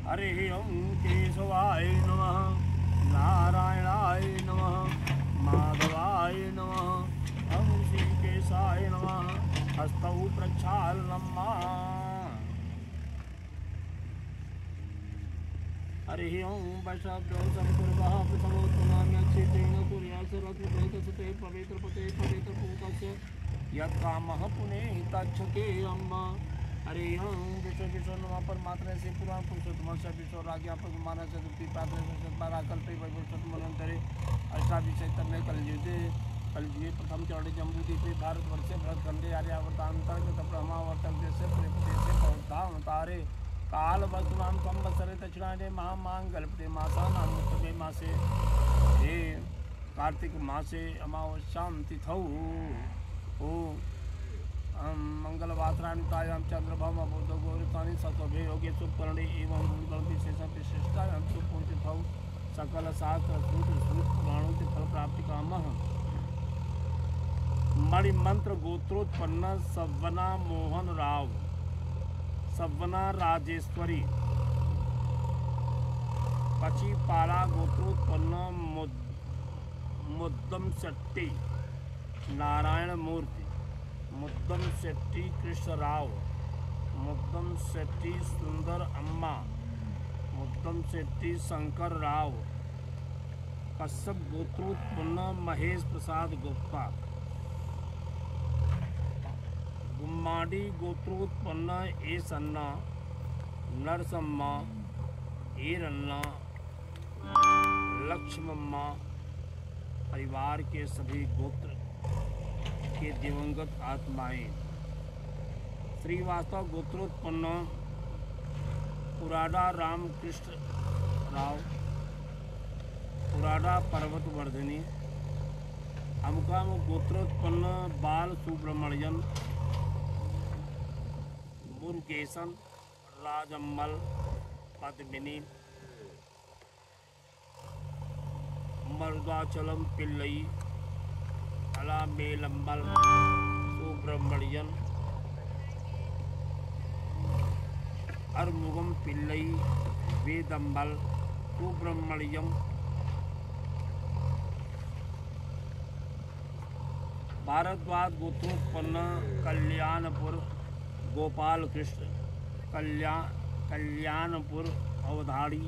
हरिः ओं केशवाय नमः, नारायणाय नमः, माधवाय नमः, ओं श्रीकेशाय नमः, हस्तौ प्रक्षालनम्। हरिः ओं वैष्णव्यो संकुर्वः प्रथमोत्तमान्यक्षेत्रेण कुर्यासरत्नप्रैतसते पवित्रपते पवित्रपूतस्य यत्कामः पुनेहि तच्छते अम्ब। हरिः ओं विश्व नमः परमात्मने से पुराण पुरुषोत्तम से विश्व राज्ञापक मानस चतुर्थी प्रार्थना कल्पे वैभवोत्तमनंतरे अष्टाभिषेकतमे कलयुगे प्रथम चरण जम्बूद्वीपे भारतवर्षे भरतखंडे आर्यावर्तांतर्गत ब्रह्मावर्तक देशे प्रदेशे पौतावतारे काल वर्तमान संवत्सरे दक्षिणायने महामांगल्पते मासानां उत्तमे मासे हे कार्तिक मासे अमावस्यां तिथौ ओ मंगलवासरानितायां चंद्रभाम बुध गौरतानि सत्वभे योगे सुपर्णे एवं विशेष विशिष्टायां सुपूजितौ सकल शास्त्र सूत्र पुराणों के फल प्राप्ति कामः। मणिमंत्र गोत्रोत्पन्न सवना मोहन राव सवना राजेश्वरी पचीपाड़ा गोत्रोत्पन्न मुद्दम शेट्टी नारायण मूर्ति मुद्दम शेट्टी कृष्ण राव मुद्दम शेट्टी सुंदर अम्मा मुद्दम शेट्टी शंकर राव कश्यप गोत्रोत्पन्न महेश प्रसाद गुप्ता गुम्माडी गोत्रोत्पन्न ए सन्ना नरसम्मा ए रन्ना लक्ष्मम्मा परिवार के सभी गोत्र के दिवंगत आत्माएं। श्रीवास्तव गोत्रोत्पन्न पुराडा रामकृष्ण राव पुराडा पर्वतवर्धिनी अमुकाम गोत्रोत्पन्न बाल सुब्रमण्यन मुरुगेशन राजम्मल पद्मिनी मरुदाचलम पिल्लई अलामेलम्बल सुब्रमण्यन अरमुगम पिल्लई वेदम्बल सुब्रमण्यम भारद्वाज गोत्रोत्पन्न कल्याणपुर गोपाल कृष्ण कल्याणपुर अवधानी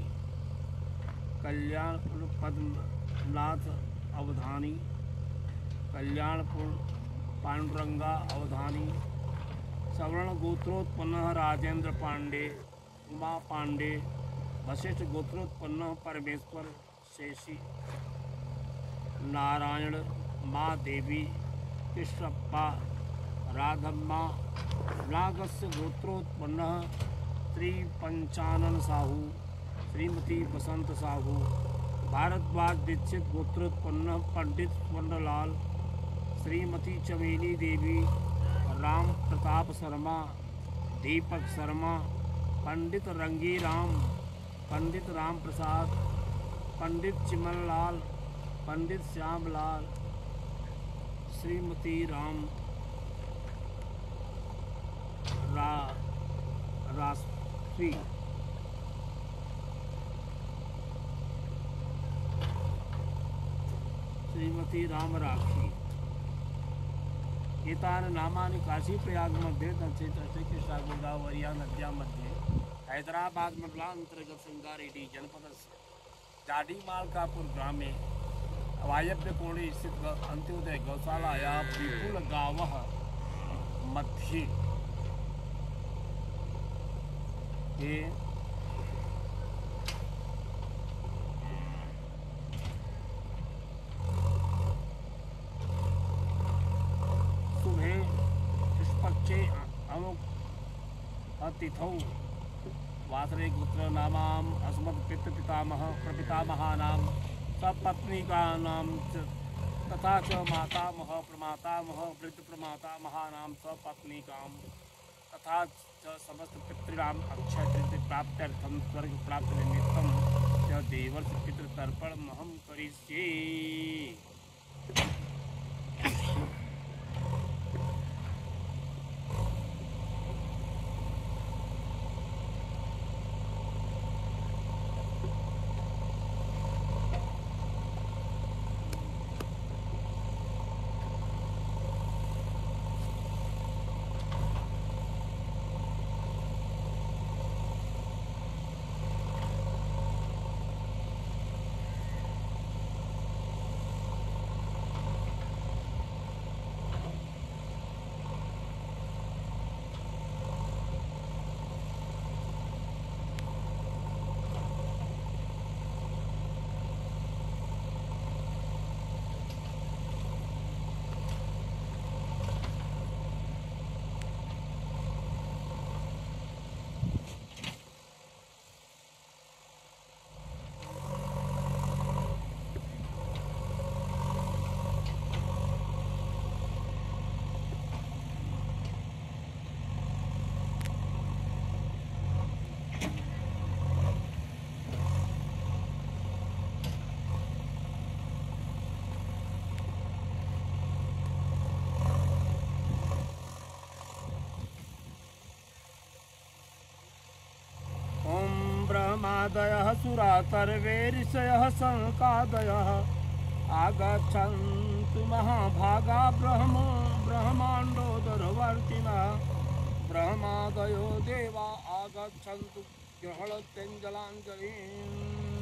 कल्याणपुर पद्मनाथ अवधानी कल्याणपुर पांडुरंगा अवधानी सवर्ण गोत्रोत्पन्न राजेंद्र पांडे उमा पांडे वशिष्ठ गोत्रोत्पन्न परमेश्वर शेषी नारायण माँ देवी कृष्णप्पा राधम्मा नागस्य गोत्रोत्पन्न श्री पंचानन साहू श्रीमती बसंत साहू भारद्वाज दीक्षित गोत्रोत्पन्न पंडित स्वर्णलाल श्रीमती चमेली देवी राम प्रताप शर्मा दीपक शर्मा पंडित रंगी राम पंडित राम प्रसाद पंडित चिमनलाल पंडित श्यामलाल श्रीमती राम राष्ट्री श्रीमती राम राक्षी एतान नामानि काशी प्रयाग मध्ये दक्षिण कृष्णा गोदावरिया नद्या मध्ये हैदराबाद मंडलांतर्गत संगारेड्डी जनपद जाडीमालकापुर ग्रामे वायव्य कोणे स्थित अंत्योदय गौशालाया विपुल गावः मध्ये ये पुष्पक्षे अमुक अतिथौ वासरे गोत्र नामाम अस्मत् पितृपितामह प्रपितामहानां सपत्नीकानां तथा च मातामह प्रमातामह वृद्ध प्रमातामहानां सपत्नीकां तथा च समस्त पितॄणाम् अक्षय तृतीया प्राप्त्यर्थं स्वर्ग प्राप्ति निमित्तं च देवर्ष पितृतर्पणमहं करिष्ये। ब्रह्मादयः सुरा सर्वे ऋषयः सनकादयः आगच्छन्तु महाभागा ब्रह्माण्डोदरवर्तिनः ब्रह्मादयो देवा आगच्छन्तु ग्रहणत्यञ्जलाञ्जलिम्।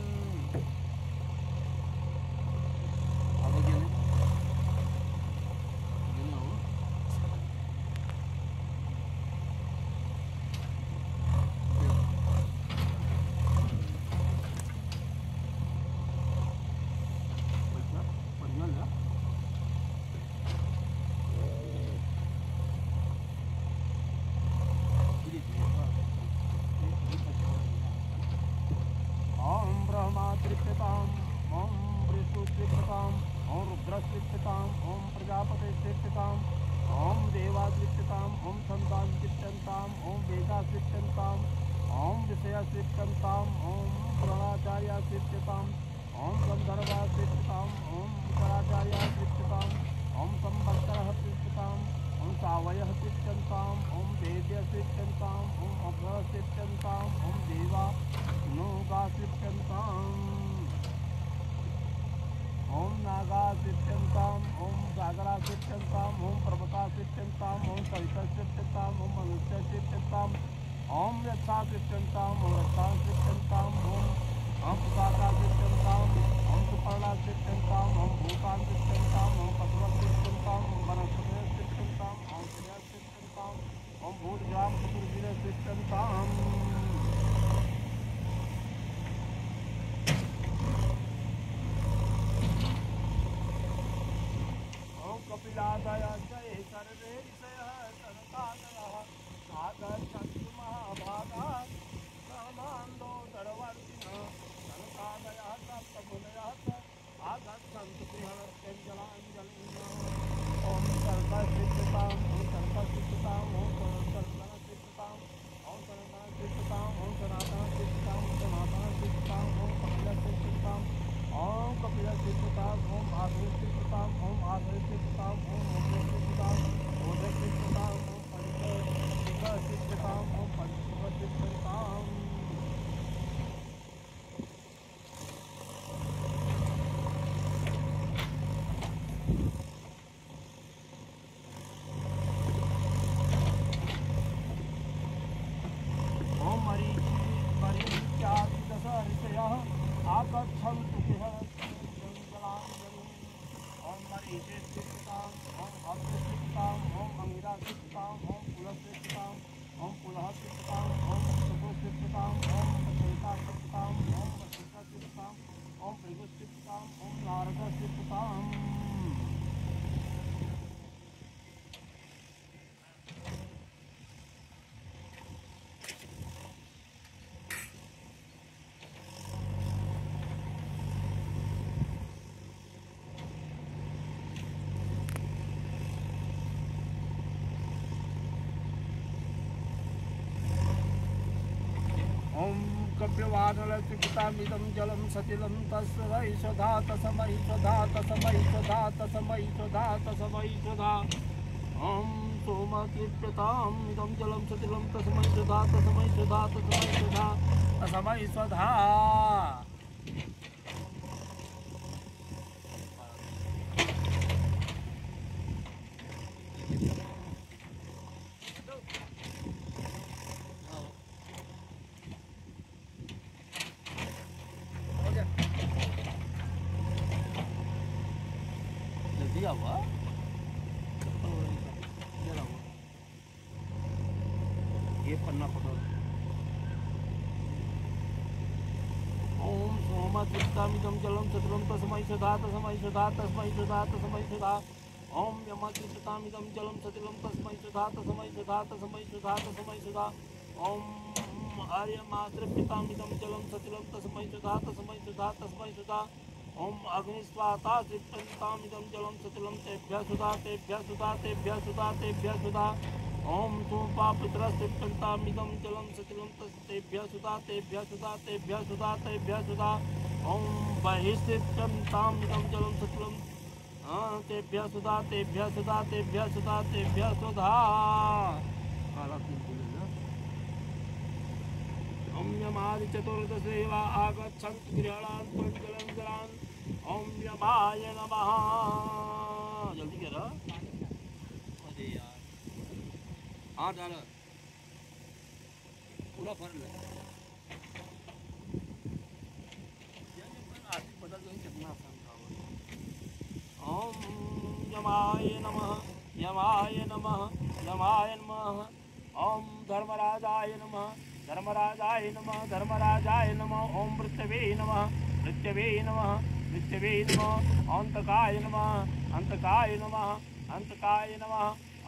तृप्यताम् ओम वृषुतृप्यताम् ओम रुद्रतृप्यताम् ओम प्रजापतितृप्यताम् ओम देवातृप्यताम् ओम संतानतृप्यन्ताम् ओम वेदातृप्यन्ताम् ओम विषयतृप्यन्ताम् ओम पुराणाचार्यतृप्यताम् ओम गन्धर्वातृप्यताम् ओम कराचार्यतृप्यताम् ओम संवत्सरः तृप्यताम् ओम सावयः तृप्यन्ताम् ओम वेद्यतृप्यन्ताम् ओम अभ्रतृप्यन्ताम् ओम देवा नोगातृप्यन्ताम् ओम नागातृप्यन्ताम् ओम जागरातृप्यन्ताम् ओम पर्वतातृप्यन्ताम् ओम सवितस्तृप्यन्ताम् ओम मनुष्यतृप्यन्ताम् ओम यक्षातृप्यन्ताम् ओम रक्षातृप्यन्ताम् ओम पुतातृप्यन्ताम् ओम सुपर्णातृप्यन्ताम् ओम भूतान्तृप्यन्ताम् ओम पशुतृप्यन्ताम् ओम वनस्पतितृप्यन्ताम् ओम क्रियातृप्यन्ताम् ओम भूतग्राम चतुर्विधतृप्यन्ताम् कपिलादयः सर्वे ऋषयः सनकादयः आगच्छन्तु महाभागाः ब्रह्माण्डोदरवर्तिनः सनकादयः सप्तमुनयः आगच्छन्तु गृहणत्यञ्जलाञ्जलिम्। ओम सर्वसिद्धताम् ओम सर्वसिद्धताम् ओम सर्वसिद्धताम् ओम सर्वसिद्धताम् ओम सनातनसिद्धताम् सनातनसिद्धताम् ओम कपिलसिद्धताम् ओम कपिलसिद्धताम् ओम आधुसिद्धताम् ओम आधुसिद्धताम् ओम मोदसिद्धताम् मोदसिद्धताम् ओम पंचसिद्धताम् ओम पंचसिद्धताम्। ओम मरीच्यादि दश ऋषयः आगच्छन्तु गृहणत्यञ्जलाञ्जलिम्। ओम मरीचिस्थिताम् ओम अग्निस्थिताम् ओम अंगिरास्थिताम् ओम पुलस्थिताम् ओम पुलहस्थिताम् ओम चतुस्थिताम् ओम पचैतास्थिताम् ओम वसिष्ठस्थिताम् ओम भृगुस्थिताम् ओम नारदस्थिताम्। ओम कव्यवानलसिकितामिदं जलं सतिलं तस्मै स्वधा तस्मै स्वधा तस्मै स्वधा तस्मै स्वधा तस्मै स्वधा। ओम सोमतृप्यताम् इदं जलं सतिलं तस्मै स्वधा तस्मै स्वधा तस्मै स्वधा तस्मै स्वधा। दिया हुआ ये पन्ना पकड़ो। ओम सोमतृप्तामिदं जलं सतिलं तस्मै स्वधा तस्मै स्वधा तस्मै स्वधा तस्मै स्वधा। ओम यमतृप्तामिदं जलं सतिलं तस्मै स्वधा तस्मै स्वधा तस्मै स्वधा तस्मै स्वधा। ओम आर्यमातृप्तामिदं जलं सतिलं तस्मै स्वधा तस्मै स्वधा तस्मै स्वधा। ओम अग्निस्वाता तृप्यन्तामिदं जलं सतिलं तेभ्यः सुधा तेभ्यः सुधा तेभ्यः सुधा तेभ्यः सुधा। ओम सोमपापितरस्तृप्यन्तामिदं जलं सतिलं तेभ्यः सुधा तेभ्यः सुधा तेभ्यः सुधा तेभ्यः सुधा। ओम बहिस्तृप्यन्तामिदं जलं सतिलं तेभ्यः सुधा तेभ्यः सुधा तेभ्यः सुधा तेभ्यः सुधा। ओम यमादि चतुर्दशेवा आगच्छन्तु गृहाणां जलं जलान् ओम यमाय नमः। जल्दी करो। अरे यार हाँ डालो पूरा फल है। बदल गई कितना आसान था। ओम यमाय नमः यमाय नमः यमाय नमः। ओम धर्मराजाय नमः धर्मराजाय नमः धर्मराजाय नमः। ओम पृथ्वी नमः पृथ्वी नमः पृथ्वी नमः। अंतकाय नमः अंतकाय नमः अंतकाय नमः।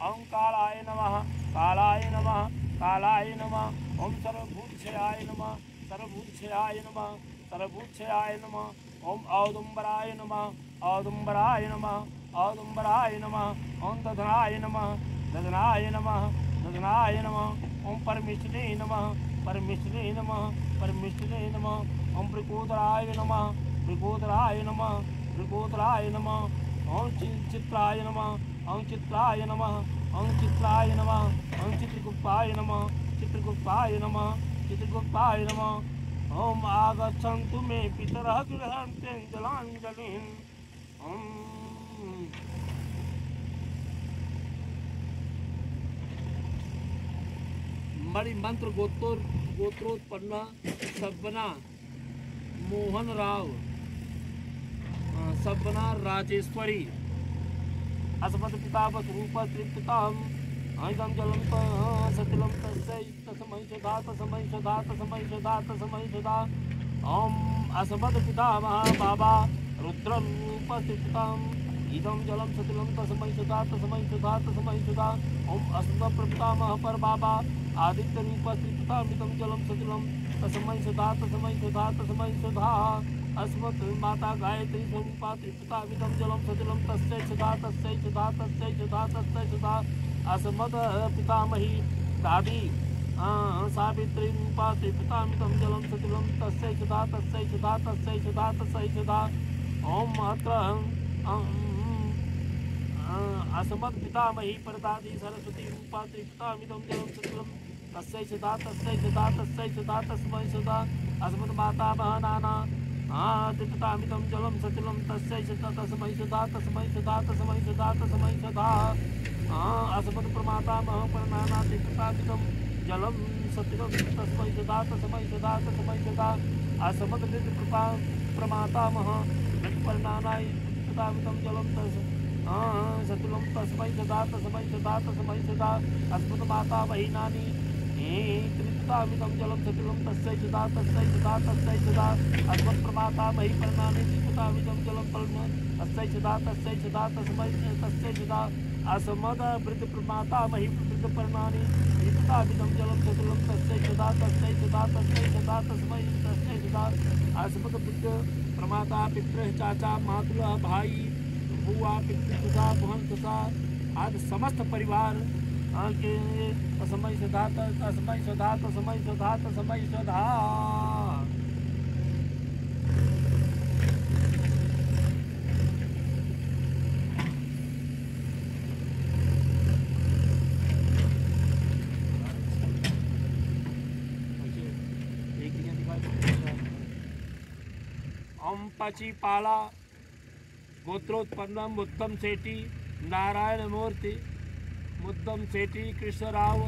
ओम कालाय नमः कालाय नमः कालाय नमः। ओम सर्वभूतक्षयाय नमः सर्वभूतक्षयाय नमः सर्वभूतक्षयाय नमः। ओम औदुम्बराय नमः औदुम्बराय नमः औदुम्बराय नमः। ओम दधनाय नमः दधनाय नमः दधनाय नमः। ओम परमेष्ठिने नमः परमेष्ठिने नमः परमेष्ठिने नमः। ओम वृकोदराय नमः वृकोदराय नमः वृकोदराय नमः। ओम चित्राय नमः ओम चित्राय नमः ओम चित्राय नमः। ओम चित्रगुप्ताय नमः चित्रगुप्ताय नमः चित्रगुप्ताय नमः। ओम आगच्छन्तु मे पितरः गृह्णन्ते जलाञ्जलिं। ओम मणि मंत्र गोत्रोत्पन्न सब्बना मोहन राव सब्बना राजेश्वरी अस्मत् पिता रूप त्रिपिताम ऐदं जलं सतिलं तस्मै तस्मै सदा तस्मै सदा तस्मै सदा तस्मै सदा। ओम अस्मत् पितामह बाबा रुद्र रूप त्रिपिताम इदं जलं सतिलं तस्मै सदा तस्मै सदा तस्मै सदा। ओम अस्मत् प्रपितामह पर बाबा आदित्य रूप त्रिपिताम इदं जलं सतिलं तस्मै सदा तस्मै सदा तस्मै सदा। अस्मत् माता गायत्री स्वरूपा त्रिपिता इदं जलं सतिलं तस्यै सदा तस्यै सदा तस्यै सदा तस्यै सदा। अस्मत् पितामही दादी सावित्री रूपा त्रिपिता इदं जलं सतिलं तस्यै सदा तस्यै सदा तस्यै सदा तस्यै सदा। ओम अत्र अस्मत् पितामही परदादी सरस्वती रूपा त्रिपिता इदं जलं सतिलं तस्यै सदा तस्यै सदा तस्यै सदा तस्मै सदा। अस्मत् मातामह नाना त्रिपिता इदं जलं सतिलं तस्यै सदा तस्मै सदा तस्मै सदा तस्मै सदा तस्मै सदा। अस्मत् प्रमातामह परनाना त्रिपिता इदं जलं सतिलं तस्मै सदा तस्मै सदा तस्मै सदा। अस्मत् कृपा प्रमातामह परनानाय त्रिपिता इदं जलं सतिलं तस्मै सदा तस्मै सदा तस्मै सदा। अस्मत् माता बहिनानि त्रिपिता इदं जलं सतिलं तस्यै सदा तस्यै सदा तस्यै सदा। अस्मत् प्रमाता मही परनानि त्रिपिता इदं जलं तस्यै सदा तस्यै सदा तस्मै तस्यै सदा। अस्मद वृद्ध प्रमाता मही वृद्ध परनानि त्रिपिता इदं जलं सतिलं तस्यै सदा तस्यै सदा तस्यै सदा तस्मै तस्यै सदा। अस्मद वृद्ध प्रमाता पितृ चाचा मातुलः भाई बुआ पितृसुधा बहन सदा आदि समस्त परिवार के तस्मै सदा तस्मै सदा तस्मै सदा तस्मै सदा। ओम पचीपाला गोत्रोत्पन्नम उत्तम सेठी नारायण मूर्ति उत्तम सेठी कृष्णराव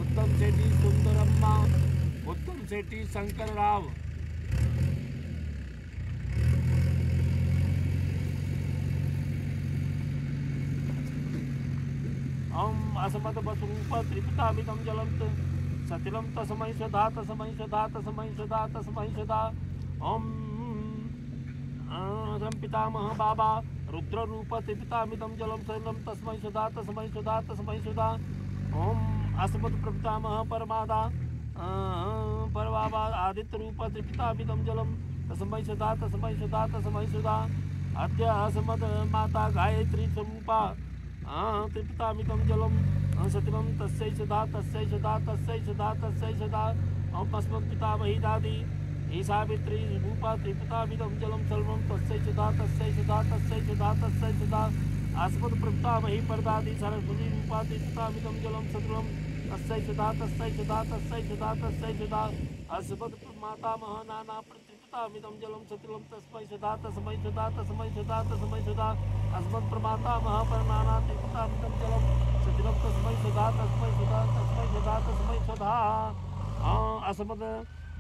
उत्तम सेठी सुंदरम्मा उत्तम सेठी शंकर राव। ओम असमत बसरूप त्रिपितामिदं जलं सतिलं तस्मै सदा तस्मै सदा तस्मै सदा तस्मै सदा। ओम पितामह बाबा रुद्र रूप त्रिपितामिदं जलं सतिलं तस्मै सदा तस्मै सदा तस्मै सदा। ओम अस्मत् प्रपितामह परमादा परबाबा आदित्य रूप त्रिपितामिदं जलं तस्मै सदा तस्मै सदा तस्मै सदा। अद्य अस्मत् माता गायत्री स्वरूपा त्रिपितामिदं जलं सतिलं तस्यै सदा तस्यै सदा तस्यै सदा तस्यै सदा। ओम अस्मत् पितामही दादी सावित्री रूपा त्रिपितामिदं जलं सर्वं तस्यै सदा तस्यै सदा तस्यै सदा तस्यै सदा। अस्मत् प्रपितामही परदादी सरस्वती रूपा त्रिपितामिदं जलं सतिलं तस्यै सुधा तस्यै सुधा तस्यै सुधा तस्यै सुधा अस्मत् मातामह नाना प्रतिपितामिदं जलं सतिलं तस्मै सुधा तस्मै सुधा तस्मै सुधा तस्मै सुधा अस्मत् प्रमातामह परनाना प्रतिपितामिदं जलं सतिलं तस्मै सुधा तस्मै सुधा तस्मै सुधा तस्मै सुधा अस्मत्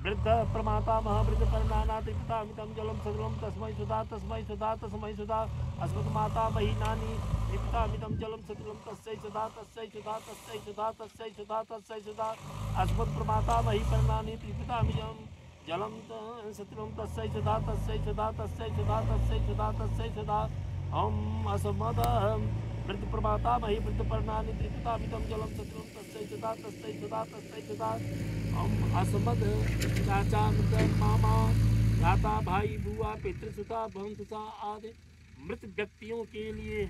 वृद्ध प्रमातामह वृद्ध परनाना प्रतिपितामिदं जलं सतिलं तस्मै सुधा तस्मै सुधा तस्मै सुधा अस्मत् मातामही नानी प्रतिपितामिदं जलं सतिलं तस्यै सुधा तस्यै सुधा तस्यै सुधा तस्यै सुधा तस्यै सुधा अस्मत् प्रमातामही परनानी प्रतिपितामिदं जलं सतिलं तस्यै सुधा तस्यै सुधा तस्यै सुधा तस्यै सुधा तस्यै सुधा अस्मत् वृद्ध प्रमातामही वृद्ध परनानी प्रतिपितामिदं जलं सतिलं तस्यै सुधा तस्यै सुधा तस्यै सुधा अस्मत् चाचा मामा दादा भाई बुआ पितृसुता भवंसुता आदि मृत व्यक्तियों के लिए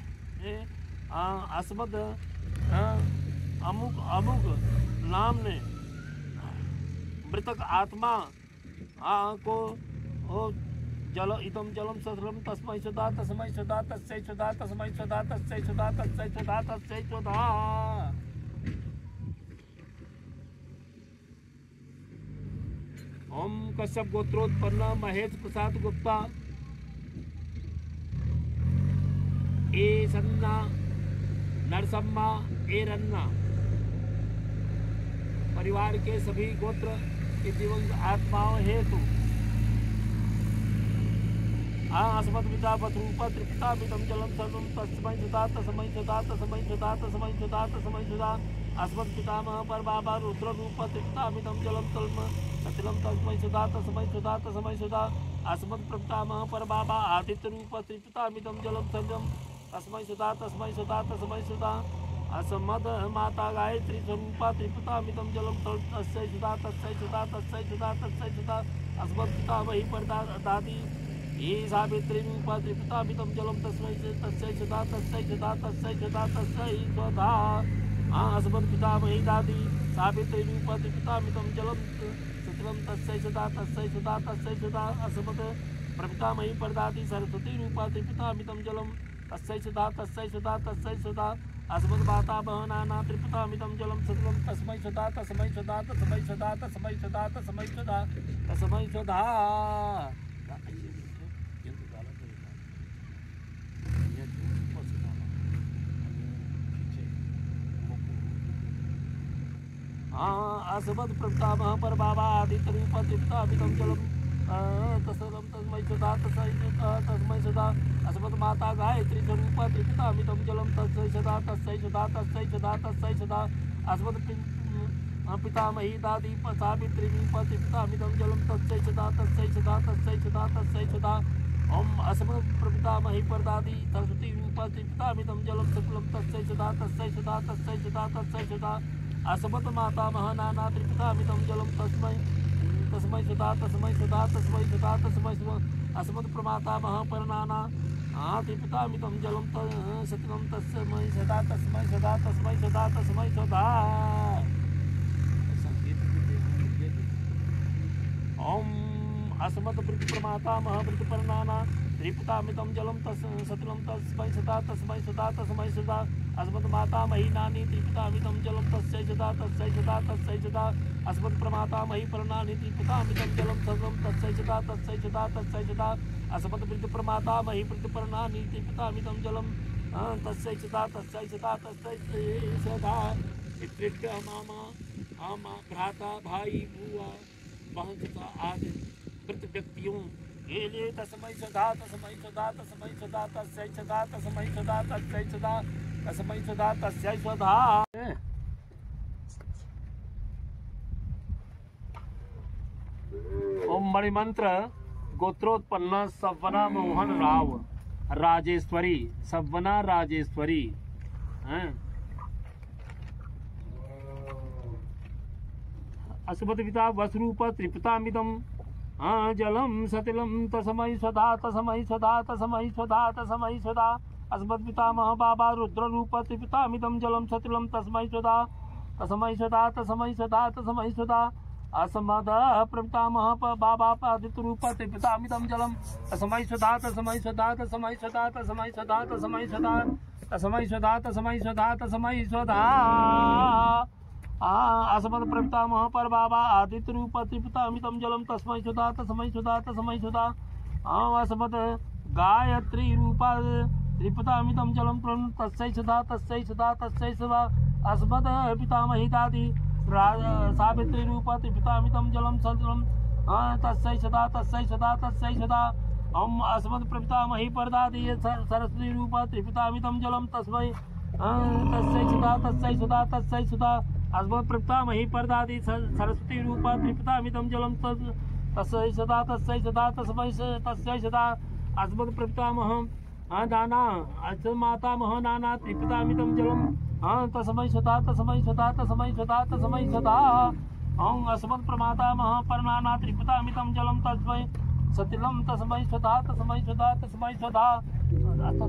अस्मद अमुक अमुक नाम ने मृतक आत्मा को जल इदम जलम ससलम तस्मै सुधा तस्मै सुधा तस्मै सुधा तस्मै सुधा तस्मै सुधा तस्मै सुधा तस्मै सुधा ओम कश्यप गोत्रोत्पन्न महेश प्रसाद गुप्ता ए सन्ना नरसम्मा ए रन्ना परिवार के सभी गोत्र के दिवंगत आत्माओं हेतु अस्मत् पिता वसरूप त्रिपितामिदं जलं सर्वं तस्मै सुधा तस्मै सुधा तस्मै सुधा तस्मै सुधा तस्मै सुधा अस्मत् पितामह पर बाबा रुद्र रूप त्रिपितामिदं जलं सतिलं तस्मै सुधा तस्मै सुधा तस्मै सुधा अस्मत् पितामह पर बाबा आदित्य रूप त्रिपितामिदं जलं सर्वं तस्मै सुधा तस्मै सुधा तस्मै सुधा अस्मद माता गायत्री स्वरूपा त्रिपितामिदं जलं तस्यै सुधा तस्यै सुधा तस्यै सुधा तस्यै सुधा अस्मत् पितामही पर दादी ये सावित्री रूपा त्रिपितामिदं जलं तस्मै तस्यै सुधा तस्यै सुधा तस्यै सुधा तस्यै सुधा अस्मत् पितामही दादी सावित्री रूपा त्रिपितामिदं जलं सतिलं तस्यै सुधा तस्यै सुधा तस्यै सुधा अस्मत् प्रपितामही परदादी सरस्वती रूपा त्रिपितामिदं जलं तस्यै सुधा तस्यै सुधा तस्यै सुधा अस्मत् माता बहनाना त्रिपितामिदं जलं सतिलं तस्मै सुधा तस्मै सुधा तस्मै सुधा तस्मै सुधा तस्मै सुधा तस्मै सुधा अस्मत् प्रपितामह पर बाबा आदित्य रूप त्रिपितामिदं जलं तस्लं तस्मै सुधा तस्मै सुधा अस्मत् माता गायत्री स्वरूप त्रिपितामिदं जलं तस्यै सुधा तस्यै सुधा तस्यै सुधा तस्यै सुधा अस्मत् पितामही दादी सावित्री रूप त्रिपितामिदं जलं तस्यै सुधा तस्यै सुधा तस्यै सुधा तस्यै सुधा ओम अस्मत् प्रपितामही परदादी सरस्वती रूप त्रिपितामिदं जलं सतिलं तस्यै सुधा तस्यै सुधा तस्यै सुधा तस्यै सुधा अस्मत् माता महानाना त्रिपितामिदं जलं तस्मै सुधा तस्मै सुधा तस्मै सुधा तस्मै अस्मत् प्रमाता महापरनाना त्रिपितामिदं जलं सतिलं तस्मै सुधा तस्मै सुधा तस्मै सुधा तस्मै सुधा ओम अस्मत् वृद्ध प्रमाता महावृद्ध परनाना त्रिपितामिदं जलं सतिलं तस्मै सुधा तस्मै सुधा तस्मै सुधा अस्मत् माता मही नानी त्रिपितामिदं जलं तस्यै सुधा तस्यै सुधा तस्यै सुधा अस्मत् प्रमाता मही परनानी त्रिपितामिदं जलं सर्वं तस्यै सुधा तस्यै सुधा तस्यै सुधा अस्मत् वृद्ध प्रमाता मही वृद्ध परनानी त्रिपितामिदं जलं तस्यै सुधा तस्यै सुधा तस्यै सुधा पितृभ्यः मामा भ्राता भाई बुआ बहन तथा आदि मृत व्यक्तियों के लिए तस्मै सुधा तस्मै सुधा तस्मै सुधा तस्यै सुधा तस्मै सुधा तस्यै सुधा तस्मै सुधा तस्यै सुधा ओम मणिमंत्र गोत्रोत्पन्न सवना मोहन राव राजेश्वरी सवना राजेश्वरी अस्मत् पिता वसरूप त्रिपितामिदं जलं सतिलं तस्मै सदा तस्मै सदा तस्मै सदा तस्मै सदा अस्मत् पितामह बाबा रुद्र रूप त्रिपितामिदं जलं सतिलं तस्मै सदा तस्मै सदा तस्मै सदा तस्मै सदा अस्मद प्रपितामह बाबा आदित्य रूप त्रिपितामिदं जलं तस्मै सदा तस्मै सदा तस्मै सदा तस्मै सदा तस्मै सदा तस्मै सदा तस्मै सदा तस्मै सदा अस्मत् प्रपितामह पर बाबा आदित्य रूप त्रिपितामितं जलम तस्मै सुधा तस्मै सुधा तस्मै सुधा अस्मत् गायत्री रूप त्रिपितामितं जलम तस्मै सुधा तस्मै सुधा तस्मै सुधा अस्मत् पितामही दादी सावित्री रूप त्रिपितामितं जलम सतलम तस्मै सुधा तस्मै सुधा तस्मै सुधा अस्मत् प्रपितामही परदादी सरस्वती रूप त्रिपितामितं जलम तस्मै सुधा तस्मै सुधा तस्मै सुधा अस्मत् प्रपितामही परदादी सरस्वती रूप त्रिपितामितं जलम तस्मै सदा तस्मै सदा तस्मै सदा अस्मत् प्रपितामह नाना मातामह नाना त्रिपितामितं जलम तस्मै सदा तस्मै सदा तस्मै सदा तस्मै सदा अस्मत् प्रमातामह परनाना त्रिपितामितं जलम तस्मै सतिलम तस्मै सदा तस्मै सदा तस्मै सदा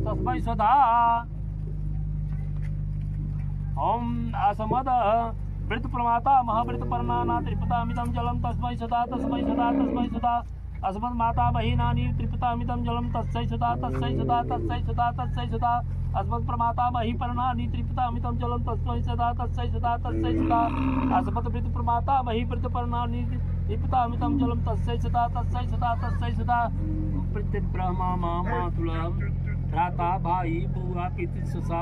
तस्मै सदा ओम असमद वृत प्रमाता महावृत परनाना त्रिपितामितं जलम तस्मै सदा तस्मै सदा तस्मै सदा अस्मत् माता महीनानी त्रिपितामितं जलम तस्मै सदा तस्मै सदा तस्मै सदा तस्मै सदा अस्मत् प्रमाता मही परनानी त्रिपितामितं जलम तस्मै सदा तस्मै सदा तस्मै सदा अस्मत् वृत प्रमाता मही वृत परनानी त्रिपितामितं जलम तस्मै सदा तस्मै सदा तस्मै सदा प्रत्येक ब्रह्मा मामा तुला भ्राता भाई बुआ पितृ ससा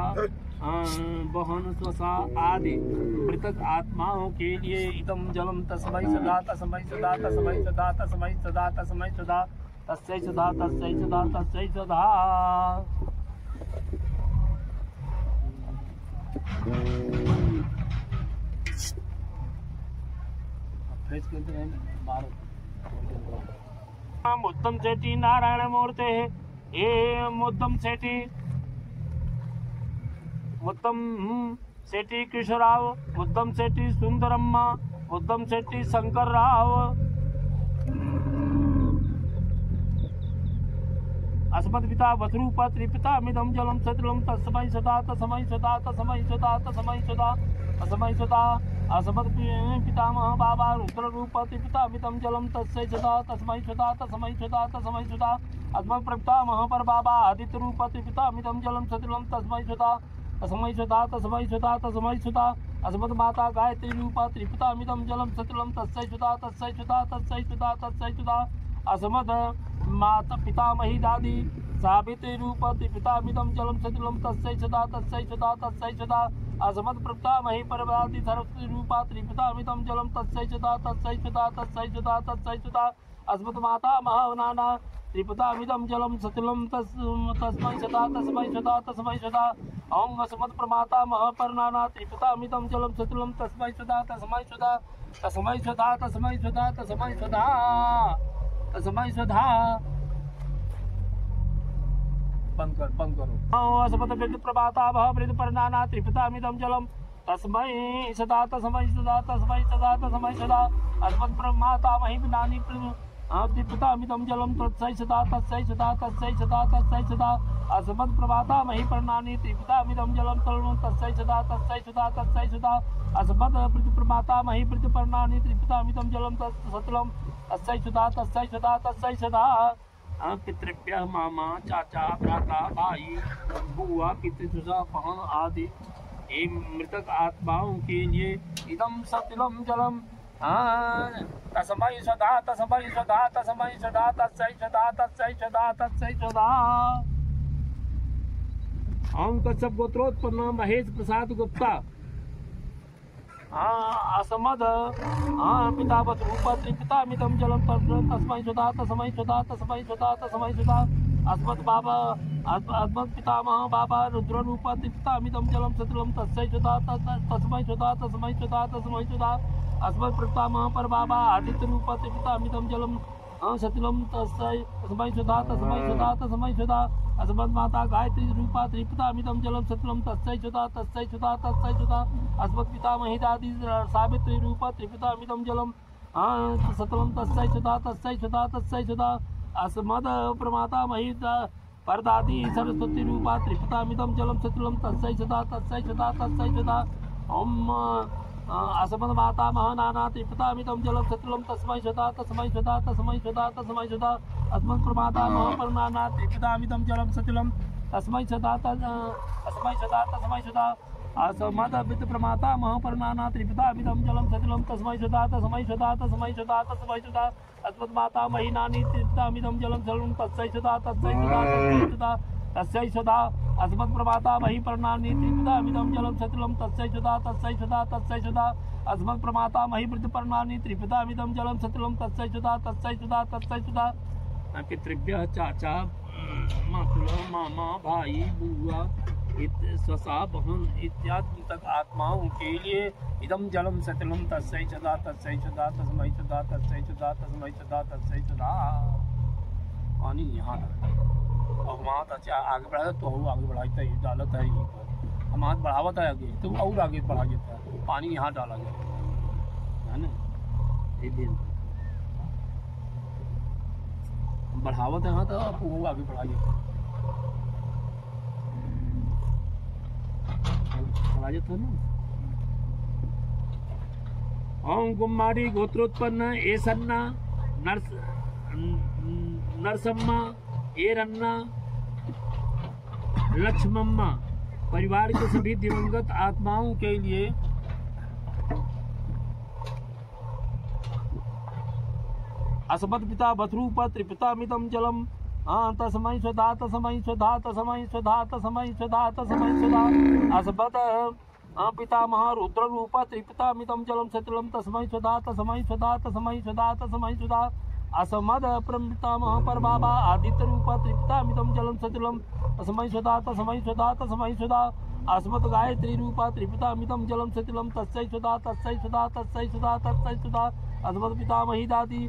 बहन स्वसा आदि मृतक आत्माओं के लिए इदम जलम तस्मै सदा तस्मै सदा तस्मै सदा तस्मै सदा तस्मै सदा तस्मै सदा तस्मै सदा तस्मै सदा मुद्दम सेठी नारायण मूर्ते ये मुद्दम सेठी मुद्दम सेठी कृष्णराव मुद्दम सेठी सुंदरम्मा मुद्दम सेठी शंकर राव अस्मत् पिता वसरूप त्रिपितामिदं जलम सतलम तस्मै सदा तस्मै सदा तस्मै सदा तस्मै सदा तस्मै सदा अस्मत् पितामह बाबा रुद्र रूप त्रिपितामिदं जलम तस्मै सदा तस्मै सदा तस्मै सदा तस्मै सदा अस्मत् प्रपितामह पर बाबा आदित्य रूप त्रिपितामिदं जलम सतलम तस्मै सदा तस्मै सदा तस्मै सदा तस्मै सदा अस्मत् माता गायत्री रूप त्रिपितामिदं जलम सतलम तस्मै सदा तस्मै सदा तस्मै सदा तस्मै सदा अस्मत् माता पितामही दादी सावित्री रूप त्रिपितामिदं जलम सतलम तस्मै सदा तस्मै सदा तस्मै सदा अस्मत् प्रपितामही परदादी सरस्वती रूप त्रिपितामिदं जलम तस्मै सदा तस्मै सदा तस्मै सदा तस्मै सदा अस्मत् माता महानाना त्रिपितामिदं जलम सतलम तस्मै सदा तस्मै सदा तस्मै सदा ओम अस्मत् प्रमाता महापरनाना त्रिपितामिदं जलम सतलम तस्मै सदा तस्मै सदा तस्मै सदा तस्मै सदा तस्मै सदा तस्मै सदा बंद करो अस्मत् वृद्ध प्रमाता महावृद्ध परनाना त्रिपितामिदं जलम तस्मै सदा तस्मै सदा तस्मै सदा तस्मै सदा अस्मत् प्रमाता महिनानी त्रिपितामिदं जलम तस्मै सदा तस्मै सदा तस्मै सदा तस्मै सदा अस्मत् प्रमाता मही परनानी त्रिपितामिदं जलम तस्मै सदा तस्मै सदा तस्मै सदा अस्मत् वृद्ध प्रमाता मही वृद्ध परनानी त्रिपितामिदं जलम सतलम तस्मै सदा तस्मै सदा तस्मै सदा पितृभ्यः मामा चाचा भ्राता भाई बुआ पितृसुसा बहन आदि मृतक आत्माओं के लिए इदम सतलम जलम तस्मै सदा तस्मै सदा तस्मै सदा तस्मै सदा तस्मै सदा तस्मै सदा ओम कश्यप गोत्रोत्पन्न महेश प्रसाद गुप्ता असमद पिता वसरूप त्रिपितामिदं जलम तस्मै सदा तस्मै सदा तस्मै सदा तस्मै सदा अस्मत् बाबा अस्मत् पितामह बाबा रुद्र रूप त्रिपितामिदं जलम सतलम तस्मै सदा तस्मै सदा तस्मै सदा तस्मै सदा अस्मत् प्रपितामह पर बाबा आदित्य रूप त्रिपितामिदं जलम सतलम तस्मै सदा तस्मै सदा तस्मै सदा अस्मत् माता गायत्री रूप त्रिपितामिदं जलम सतलम तस्मै सदा तस्मै सदा तस्मै सदा अस्मत् पितामही दादी सावित्री रूप त्रिपितामिदं जलम सतलम तस्मै सदा तस्मै सदा तस्मै सदा अस्मद प्रमाता मही परदादी सरस्वती रूप त्रिपितामिदं जलम सतलम तस्मै सदा तस्मै सदा तस्मै सदा ओम असमद माता महानाना त्रिपितामिदं जलम सतलम तस्मै सदा तस्मै सदा तस्मै सदा तस्मै सदा अस्मत् प्रमाता महापरनाना त्रिपितामिदं जलम सतलम तस्मै सदा तस्मै सदा तस्मै सदा असमद वित्त प्रमाता महापरनाना त्रिपितामिदं जलं सतिलं तस्मै सदा तस्मै सदा तस्मै सदा तस्मै सदा अस्मत् माता महीनानि त्रिपितामिदं जलं सतिलं तस्मै सदा तस्मै सदा तस्मै सदा तस्मै सदा अस्मत् प्रमाता महीपरनानि त्रिपितामिदं जलं सतिलं तस्मै सदा तस्मै सदा तस्मै सदा अस्मत् प्रमाता महीवृद्धपर्णानि त्रिपितामिदं जलं सतिलं तस्मै सदा तस्मै सदा तस्मै सदा पितृभ्यः चाचा मातुला मामा भाई बुआ स्वसा बहन इत्यादि तक आत्माओं के लिए इदम जलम सतलम तस्मै सदा तस्मै सदा तस्मै सदा तस्मै सदा तस्मै सदा तस्मै सदा। पानी यहाँ और वहाँ तक आगे बढ़ा तो हम आगे बढ़ाता है डालत है यहीं पर हम हाथ बढ़ावत है आगे तो और आगे बढ़ा देता है पानी यहाँ डाला गया है ना ये भी बढ़ावत है यहाँ तो वो आगे बढ़ाइए था ना। ओम कुमारी गोत्रोत्पन्न एसन्ना नरसम्मा एरन्ना लक्ष्मम्मा परिवार के सभी दिवंगत आत्माओं के लिए असमत पिता बथरूप त्रिपितामिदं जलम तस्मै स्वधा तस्मै स्वधा तस्मै स्वधा तस्मै स्वधा तस्मै स्वधा असमत पितामह रुद्र रूप त्रिपितामिदं जलं सतिलं तस्मै स्वधा तस्मै स्वधा तस्मै स्वधा तस्मै स्वधा असमद पितामह परबाबा आदित्य रूप त्रिपितामिदं जलं सतिलं तस्मै स्वधा तस्मै स्वधा तस्मै स्वधा अस्मत् गायत्री रूप त्रिपितामिदं जलं सतिलं तस्मै स्वधा तस्मै स्वधा तस्मै स्वधा तस्मै स्वधा अस्मत् पितामही दादी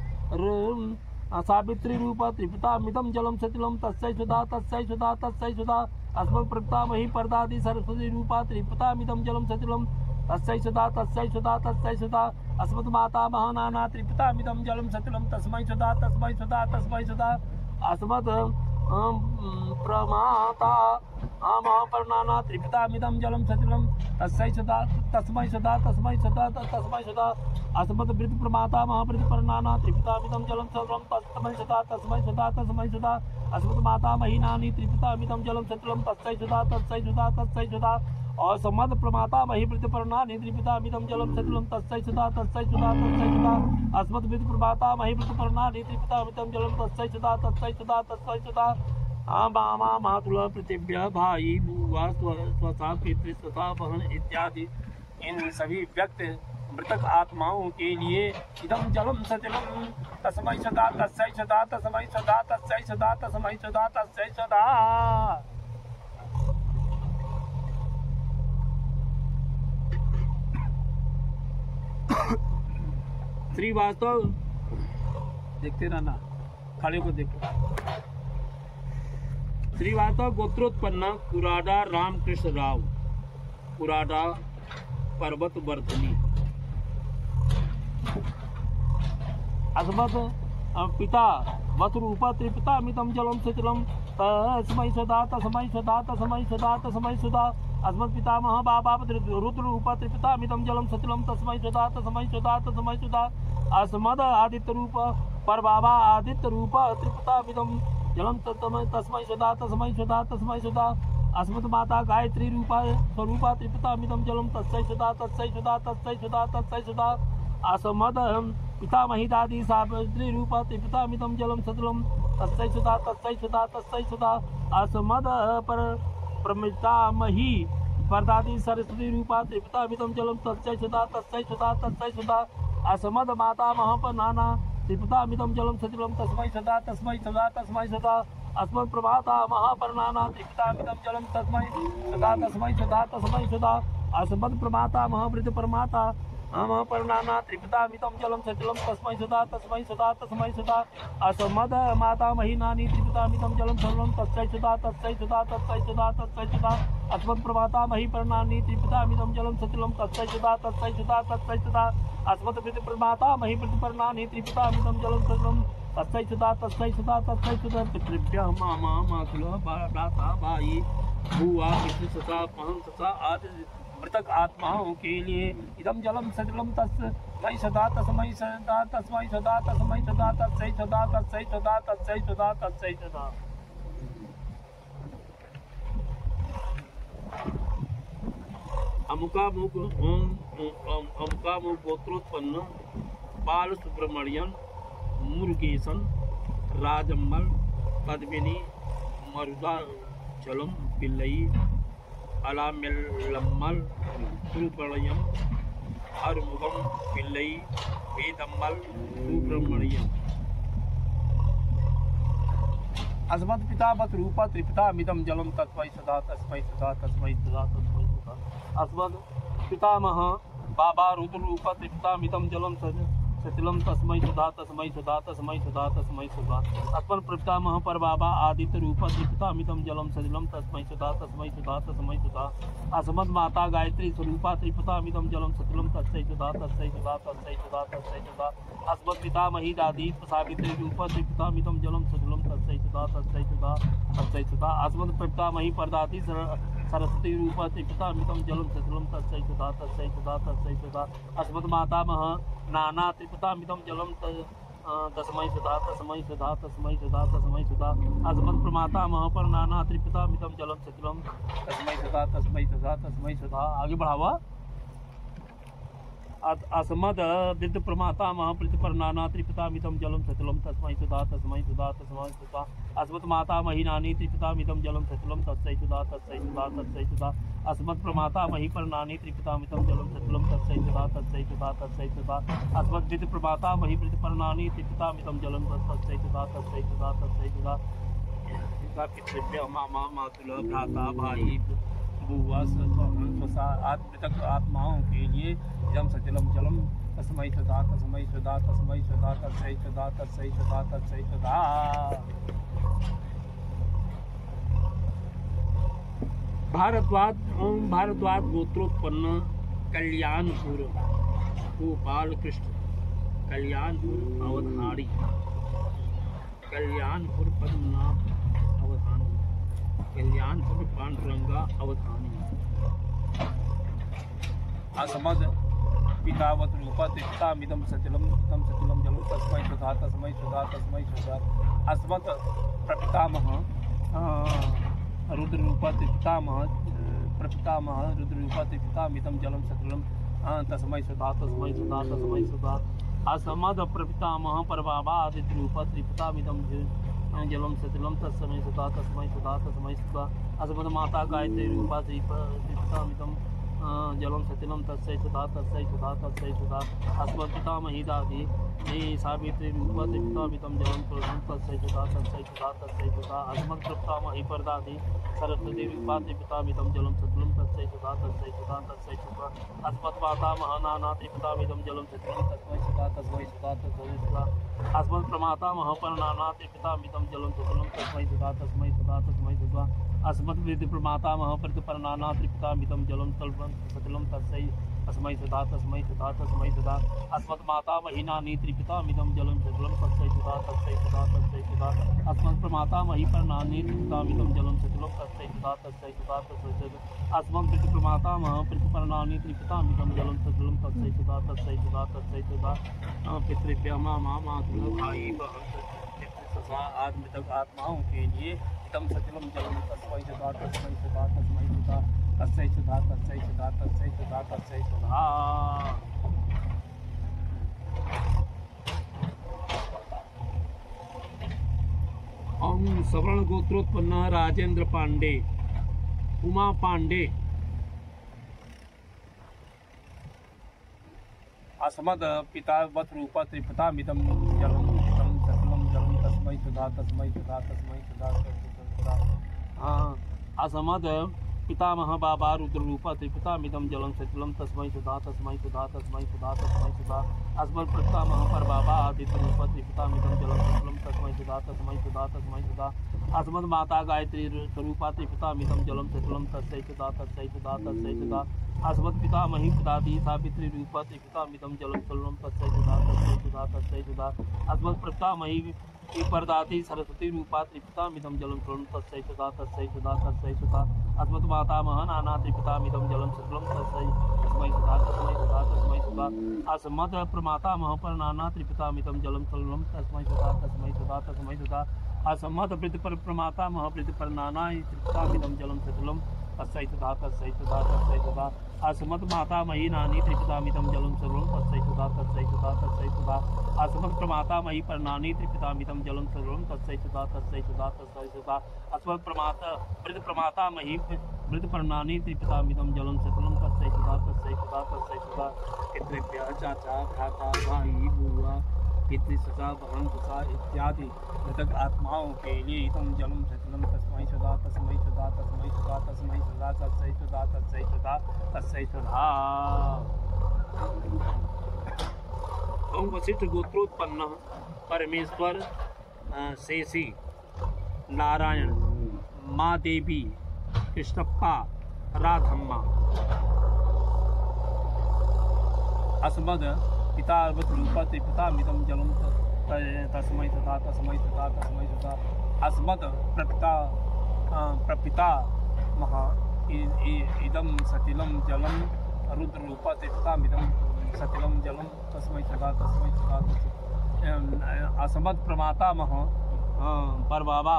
सावित्री रूप त्रिपितामिदं जलं सतिलं तस्मै स्वधा तस्मै स्वधा तस्मै स्वधा अस्मत् पितामही परदादी सरस्वती रूप त्रिपितामिदं जलं सतिलं तस्मै स्वधा तस्मै स्वधा तस्मै स्वधा अस्मत् माता महानाना त्रिपितामिदं जलं सतिलं तस्मै स्वधा तस्मै स्वधा तस्मै स्वधा अस्मत् प्रमाता महापरनाना त्रिपितामिदं जलं सतिलं तस्मै स्वधा तस्मै स्वधा तस्मै स्वधा तस्मै स्वधा अस्मत् वृद्ध प्रमाता महावृद्ध परनाना त्रिपितामिदं जलं सतिलं तस्मै स्वधा तस्मै स्वधा तस्मै स्वधा अस्मत् माता महीनानि त्रिपितामिदं जलं सतिलं तस्मै स्वधा तस्मै स्वधा तस्मै स्वधा और समद प्रमाता मही वृद्ध परनानि त्रिपितामिदं जलं सतिलं तस्मै स्वधा तस्मै स्वधा तस्मै स्वधा अस्मत् वृद्ध प्रमाता मही वृद्ध परनानि त्रिपितामिदं जलं तस्मै स्वधा तस्मै स्वधा तस्मै स्वधा मामा मातुला पृथिव्या भाई बुआ स्वसा पितृ स्वसा बहन इत्यादि इन सभी व्यक्ति मृतक आत्माओं के लिए इदम जलम सतिलम तस्मै सदा तस्मै सदा तस्मै सदा तस्मै सदा तस्मै सदा तस्मै सदा। श्रीवास्तव देखते रहना खड़े को देखो। श्रीवास्तव गोत्रोत्पन्न कुराडा रामकृष्ण राव कुराडा पर्वत वर्धनी अस्मत् पिता वसुरूप त्रिपितामिदं जलं सतिलं तस्मै सदा तस्मै सदा तस्मै सदा तस्मै सदा अस्मत् पितामह बाबा रुद्ररूप त्रिपितामिदं जलं सतिलं तस्मै सदा तस्मै सदा तस्मै सदा अस्मद आदित्य रूप परबाबा आदित्य रूप त्रिपितामिदं जलं तस्मै सदा तस्मै सदा तस्मै सदा अस्मत् माता गायत्री रूप स्वरूप त्रिपितामिदं जलं तस्मै सदा तस्मै सदा तस्मै सदा तस्मै सदा असमद पितामही दादी सावित्री रूप त्रिपितामिदं जलं सतिलं तस्मै सदा तस्मै सदा तस्मै सदा असमद पर प्रमितामही परदादी सरस्वती रूप त्रिपितामिदं जलं तस्मै सदा तस्मै सदा तस्मै सदा असमद माता महापनाना त्रिपितामिदं जलं सतिलं तस्मै सदा तस्मै सदा तस्मै सदा अस्मत् प्रभाता महापरनाना त्रिपितामिदं जलं तस्मै सदा तस्मै सदा तस्मै सदा अस्मत् प्रमाता महावृद्ध परमाता महापरनाना त्रिपितामिदं जलं सतिलं तस्मै सदा तस्मै सदा तस्मै सदा असमद माता महीनानि त्रिपितामिदं जलं सतिलं तस्मै सदा तस्मै सदा तस्मै सदा तस्मै सदा अस्मत् प्रमाता महीपरनानि त्रिपितामिदं जलं सतिलं तस्मै सदा तस्मै सदा तस्मै सदा अस्मत् वृद्ध प्रमाता महीपरनानि त्रिपितामिदं जलं सतिलं तस्मै सदा तस्मै सदा तस्मै सदा पितृभ्यः मामा मातुला भ्राता भाई बुआ पितृ सदा बहन सदा आदि मृतक आत्माओं के लिए इदम जलम सतिलम तस्मै सदा तस्मै सदा तस्मै सदा तस्मै सदा तस्मै सदा तस्मै सदा तस्मै सदा तस्मै सदा। अमुकामुक ओम अमुकामुक गोत्रोत्पन्न बाल सुब्रमण्यन मुरुगेशन राजम्मल पद्मिनी मरुदा चलम पिल्लई अलामेल्लम्मल सुब्रमण्यम अरुमुगम पिल्लई वेदम्मल सुब्रमण्यम अस्मत् पिता मत रूपा त्रिपिता मिदम जलम तस्मै सदा तस्मै सदा तस्मै सदा तस्मै सदा अस्मत् पितामह बाबा रुद्र रूपा त्रिपिता मिदम जलम सतिलम तस्मै सदा तस्मै सदा तस्मै सदा तस्मै सदा अस्मत् पितामह पर बाबा आदित्य रूपा त्रिपिता मिदम जलम सतिलम तस्मै सदा तस्मै सदा तस्मै सदा अस्मत् माता गायत्री स्वरूपा त्रिपिता मिदम जलम सतिलम तस्मै सदा तस्मै सदा तस्मै सदा तस्मै सदा अस्मत् पितामही दादी सावित्री रूपा त्रिपिता मिदम जलम सतिलम तस्मै सदा तस्मै सदा तस्मै सदा अस्मत् पितामही परदाती सरस्वती रूपा त्रिपिता मिदम जलम सतिलम तस्मै सदा तस्मै सदा तस्मै सदा अस्मत् मातामह नाना त्रिपिता मिदम जलम तस्मै सदा तस्मै सदा तस्मै सदा तस्मै सदा अस्मत् प्रमातामह पर नाना त्रिपिता मिदम जलम सतिलम तस्मै सदा तस्मै सदा तस्मै सदा। आगे बढ़ावा। अस्मद विद्ध प्रमातामह प्रति पर नाना त्रिपिता मिदम जलम सतिलम तस्मै सदा तस्मै सदा तस्मै सदा अस्मत् मातामही नानी त्रिपिता मिदम जलम सतिलम तस्मै सदा तस्मै सदा तस्मै सदा अस्मत् प्रमातामही पर नानी त्रिपिता मिदम जलम सतिलम तस्मै सदा तस्मै सदा तस्मै सदा अस्मत् विद्ध प्रमातामही प्रति पर नानी त्रिपिता मिदम जलम तस्मै सदा तस्मै सदा तस्मै सदा। इनका पितृभ्य मामा मातुल भ्राता भाई बुआ स्वसा आत्मृतक आत्माओं के लिए जम सचलम जलम तस्मै सदा तस्मै सदा तस्मै सदा तस्मै सदा तस्मै सदा तस्मै सदा। भारद्वाज गोत्रोत्पन्न कल्याणपुर गोपाल कृष्ण कल्याणपुर अवधानी कल्याणपुर पद्मनाभ अवधानी कल्याणपुर पांडुरंगा अवधानी अस्मद पितावत रूपा त्रिपिता मिदम सचलम जलम तस्मै सदा तस्मै सदा तस्मै सदा अस्मत् प्रपितामह रुद्र रूपा त्रिपितामह रुद्र रूपा त्रिपिता मिदम जलम सचलम तस्मै सदा तस्मै सदा तस्मै सदा अस्मद प्रपितामह पर बाबा आदित्य रूपा त्रिपिता मिदम जलम सचलम तस्मै सदा तस्मै सदा तस्मै सदा अस्मद माता गायत्री रूपा त्रिपिता मिदम जलम सतिलम तस्मै सदा तस्मै सदा तस्मै सदा अस्मत् पितामही दादी सावित्री रूपा त्रिपिता मिदम जलम तस्मै सदा तस्मै सदा तस्मै सदा अस्मत् पितामही परदादी सरस्वती रूपा त्रिपिता मिदम जलम सतिलम तस्मै सदा तस्मै सदा तस्मै सदा अस्मत् मातामह नाना त्रिपिता मिदम जलम सतिलम तस्मै सदा तस्मै सदा तस्मै सदा अस्मत् प्रमातामह पर नाना त्रिपिता मिदम जलम सतिलम तस्मै सदा तस्मै सदा तस्मै सदा अस्मत् विद्ध प्रमातामह प्रति पर नाना त्रिपिता मिदम जलम सतिलम तस्मै सदा तस्मै सदा तस्मै सदा अस्मत् मातामही नानी त्रिपिता मिदम जलम सतिलम तस्मै सदा तस्मै सदा तस्मै सदा अस्मत् प्रमातामही पर नानी त्रिपिता मिदम जलम सतिलम तस्मै सदा तस्मै सदा तस्मै सदा अस्मत् विद्ध प्रमातामह प्रति पर नानी त्रिपिता मिदम जलम सतिलम तस्मै सदा तस्मै सदा तस्मै सदा पितृभ्यः मामा मातुल भाई बहन ससा आत्मृतक आत्माओं के लिए तम सचलम जलम तस्मै सदा तस्मै सदा तस्मै सदा तस्मै सदा तस्मै सदा तस्मै सदा तस्मै सदा। ओम सवर्ण गोत्रोत्पन्न राजेंद्र पांडे उमा पांडे अस्मद पितावत रूपा त्रिपिता मिदम जलम सचलम जलम तस्मै सदा तस्मै सदा तस्मै सदा अस्मद पितामह बाबा रुद्र रूपा त्रिपिता मिदम जलम सचलम तस्मै सदा तस्मै सदा तस्मै सदा तस्मै सदा अस्मत् पितामह पर बाबा आदित्य रूपा त्रिपिता मिदम जलम सचलम तस्मै सदा तस्मै सदा तस्मै सदा अस्मत् माता गायत्री स्वरूपा त्रिपिता मिदम जलम सचलम तस्मै सदा तस्मै सदा तस्मै सदा अस्मत् पितामही दादी सावित्री रूपा त्रिपिता मिदम जलम सचलम तस्मै सदा तस्मै सदा तस्मै सदा अस्मत् पितामही परदाती सरस्वती रूपा त्रिपिता मिदम जलम सचलम तस्मै सदा तस्मै सदा तस्मै सदा अस्मत् मातामह नाना त्रिपिता मिदम जलम सचलम तस्मै सदा तस्मै सदा तस्मै सदा अस्मत् प्रमातामह पर नाना त्रिपिता मिदम जलम सचलम तस्मै सदा तस्मै सदा तस्मै सदा अस्मत् वृद्ध पर प्रमातामह वृद्ध पर नाना त्रिपिता मिदम जलम सचलम तस्यै सुधा तस्यै सुधा तस्यै सुधा अस्मत् मातामही नानी त्रिपितामिदं जलं सर्वं तस्यै सुधा तस्यै सुधा तस्यै सुधा अस्मत् प्रमातामही परनानी त्रिपितामिदं जलं सर्वं तस्यै सुधा तस्यै सुधा तस्यै सुधा अस्मत् प्रमाता वृद्ध प्रमातामही वृद्ध परनानी त्रिपितामिदं जलं सकलं तस्यै सुधा तस्यै सुधा तस्यै सुधा पितृभ्यः चाचा भ्राता भाई बुआ पितृ सचा बहन सचा इत्यादि मृतक आत्माओं के लिए इदं जलं सकलं तस्मै सुधा तस्मै सुधा तस्मै सुधा तस्मै सुधा तस्मै सुधा तस्मै सुधा तस्मै सुधा। ओम वशिष्ठ गोत्रोत्पन्न परमेश्वर शेषी नारायण माँ देवी कृष्णप्पा राधम्मा अस्मद पिता रूपा त्रिपितामिदं जलं तस्मै सुधा तस्मै सुधा तस्मै सुधा अस्मद प्रपिता महा इदं सतिलं जलं रुद्ररूपा त्रिपितामिदं सतिलं जलं तस्मै सुधा तस्मै सुधा अस्मद प्रमातामह परबाबा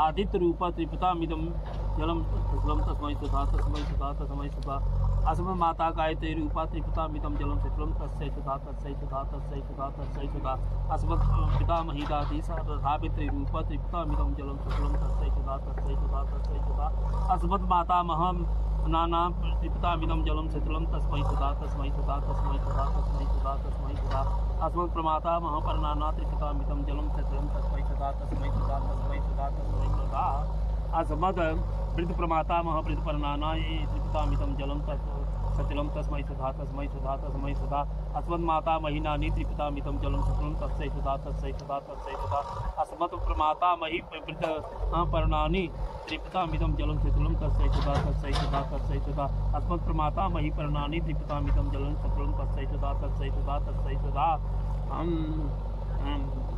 आदित्य रूपा त्रिपितामिदं जलं तस्मै सुधा तस्मै सुधा तस्मै सुधा अस्मत् माता गायत्री रूपा त्रिपितामिदं जलं शीतलं तस्यै सुधा तस्यै सुधा तस्यै सुधा तस्यै सुधा अस्मत् पितामही दादी सावित्री रूपा त्रिपितामिदं जलं शीतलं तस्यै सुधा तस्यै सुधा तस्यै सुधा अस्मत् मातामह नाना त्रिपितामिदं जलं शीतलं तस्मै सुधा तस्मै सुधा तस्मै सुधा तस्मै सुधा तस्मै सुधा अस्मत् प्रमातामह परनाना त्रिपितामिदं जलं शीतलं तस्मै सुधा तस्मै सुधा तस्मै सुधा तस्मै सुधा अस्मद वृद्ध प्रमातामह वृद्ध परनाना त्रिपितामिदं जलं सतिलं तस्मै सुधा तस्मै सुधा तस्मै सुधा अस्मत् मातामही नानी त्रिपितामिदं जलं सतिलं तस्यै सुधा तस्यै सुधा तस्यै सुधा अस्मत् प्रमातामही वृद्ध परनानी त्रिपितामिदं जलं सतिलं तस्यै सुधा तस्यै सुधा तस्यै सुधा अस्मत् प्रमातामही परनानी त्रिपितामिदं जलं सतिलं तस्यै सुधा तस्यै सुधा तस्यै सुधा